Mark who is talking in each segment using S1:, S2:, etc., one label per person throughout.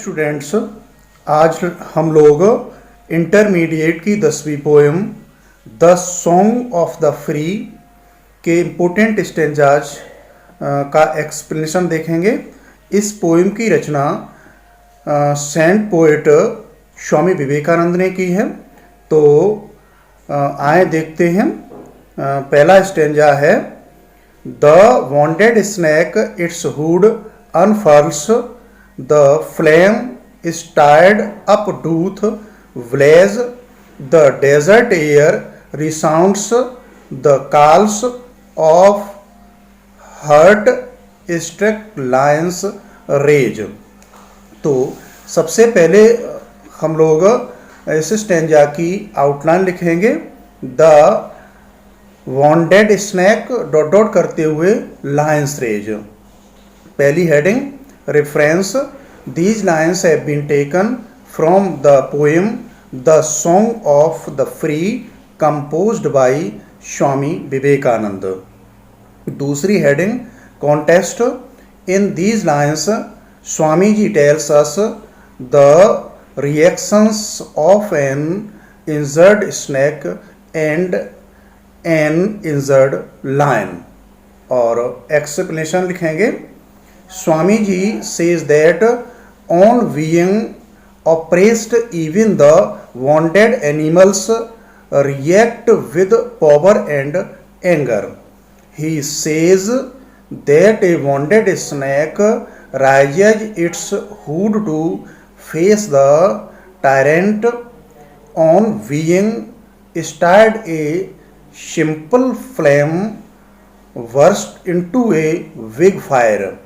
S1: Students, आज हम लोग इंटरमीडिएट की 10वीं poem the song of the free के इम्पोर्टेंट स्टेंजाज का एक्सप्लेनेशन देखेंगे। इस पोएम की रचना सेंट पोएट स्वामी विवेकानंद ने की है। तो आए देखते हैं। पहला स्टेंजा है, the wanted snake its hood unfurls, the flame is tied up doth blaze, the desert air resounds the calls of hurt struck lions rage। तो सबसे पहले हम लोग इस स्टेंजा की आउटलाइन लिखेंगे। The wanted snack dot dot करते हुए लायंस रेज। पहली heading reference, these lines have been taken from the poem The Song of the Free composed by Swami Vivekanand। दूसरी heading contest, in these lines Swami ji tells us the reactions of an injured snake and an injured lion। और explanation लिखेंगे। Swami ji says that on being oppressed, even the wounded animals react with power and anger. He says that a wounded snake raises its hood to face the tyrant. On being stirred, a simple flame burst into a big fire.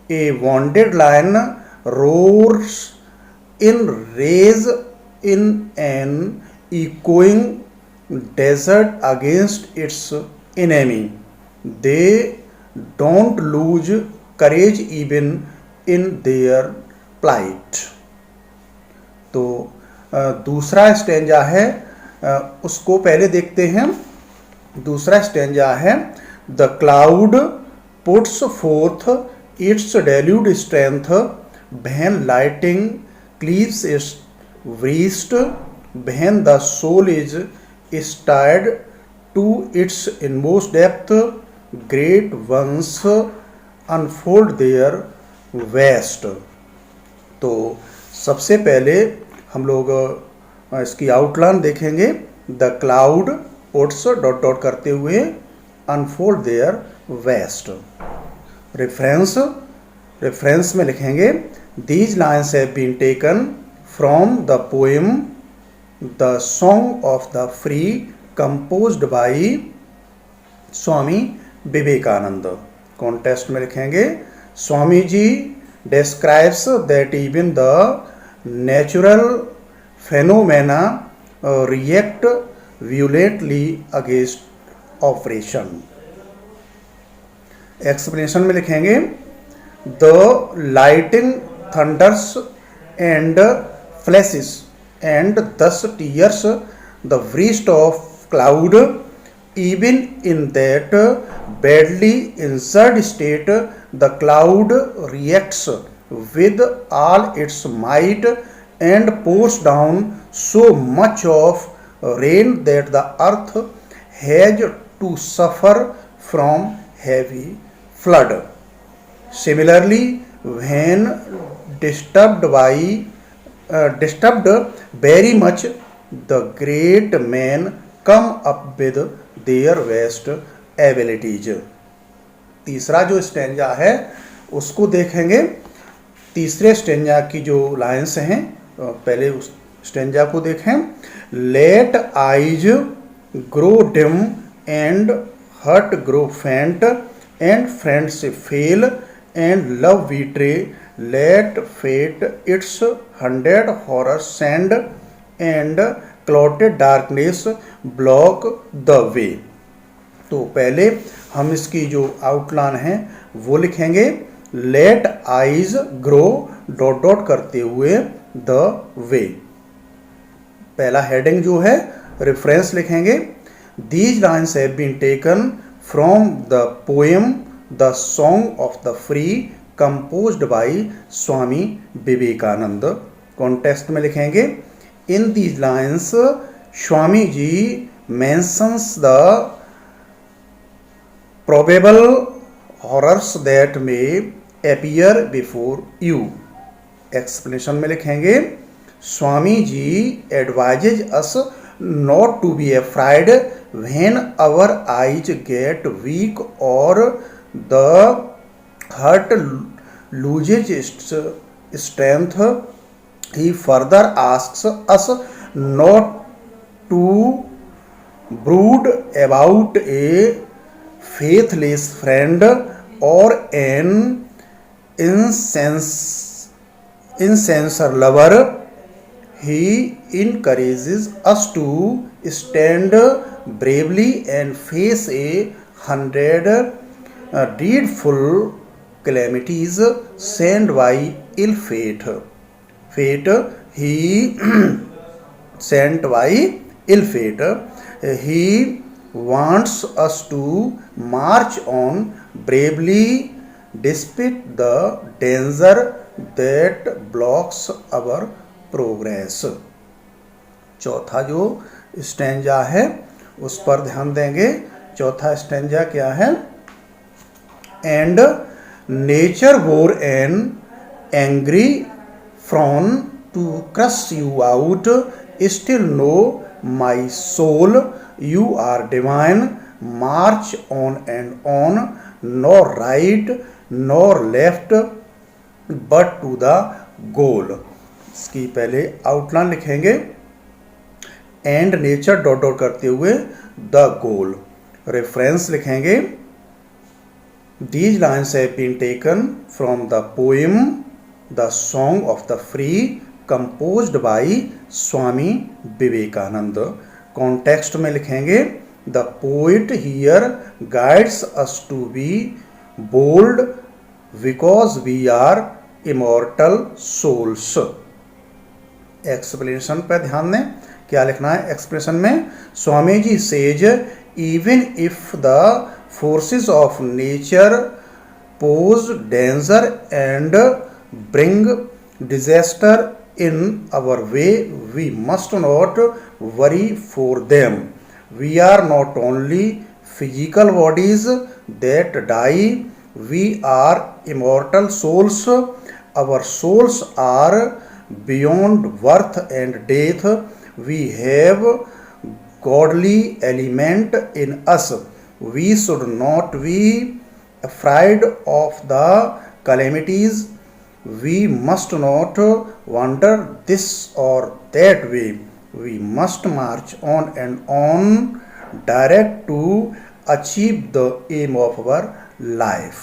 S1: A wounded lion roars in rage in an echoing desert against its enemy. They don't lose courage even in their plight। तो दूसरा stanza है, उसको पहले देखते हैं। दूसरा stanza है, the cloud puts fourth its delude strength when lighting cleaves its wrist, when the soul is stirred to its inmost depth, great ones unfold their vast। तो सबसे पहले हम लोग इसकी आउटलाइन देखेंगे। The cloud puts dot dot करते हुए unfold their vest. Reference में लिखेंगे, these lines have been taken from the poem the song of the free composed by Swami Vivekananda. Context में लिखेंगे, Swami ji describes that even the natural phenomena react violently against oppression. Explanation में लिखेंगे, the lightning thunders and flashes and thus tears the wrist of cloud, even in that badly injured state the cloud reacts with all it's might and pours down so much of rain that the earth has to suffer from heavy flood। Similarly, when disturbed very much, the great men come up with their best abilities। तीसरा जो stanza है उसको देखेंगे। तीसरे stanza की जो lines हैं, पहले उस स्टेंजा को देखें। Let eyes grow dim and heart grow faint, and friendship fail and love betray, let fate its 100 horrors send, and clouded darkness block the way। तो पहले हम इसकी जो आउटलाइन है वो लिखेंगे। Let eyes grow dot dot करते हुए द वे। पहला हेडिंग जो है रेफरेंस लिखेंगे। These lines have been taken from the poem The Song of the Free composed by Swami Vivekananda. Context में लिखेंगे, in these lines Swami ji mentions the probable horrors that may appear before you. Explanation में लिखेंगे, Swami ji advises us not to be afraid when our eyes get weak or the heart loses its strength. He further asks us not to brood about a faithless friend or an insincere lover. He encourages us to stand bravely and face 100 dreadful calamities sent by ill fate. He sent by ill fate. He wants us to march on bravely despite the danger that blocks our progress. चौथा जो stanza है उस पर ध्यान देंगे। चौथा stanza क्या है? And nature wore an angry frown to crush you out, still know my soul you are divine, march on and on, nor right nor left but to the goal. इसकी पहले आउटलाइन लिखेंगे, and nature dot dot करते हुए the goal. Reference लिखेंगे, these lines have been taken from the poem the song of the free composed by Swami Vivekananda. Context में लिखेंगे, the poet here guides us to be bold because we are immortal souls. Explanation पर ध्यान दें, क्या लिखना है expression में? Swami ji says even if the forces of nature pose danger and bring disaster in our way, we must not worry for them. We are not only physical bodies that die, we are immortal souls. Our souls are beyond birth and death. We have godly element in us. We should not be afraid of the calamities. We must not wander this or that way. We must march on and on direct to achieve the aim of our life.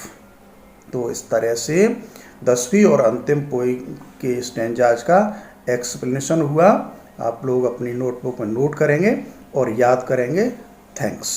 S1: तो इस तरह से 10वीं और अंतिम poem के stanzas का explanation हुआ। आप लोग अपनी नोटबुक में नोट करेंगे और याद करेंगे। थैंक्स।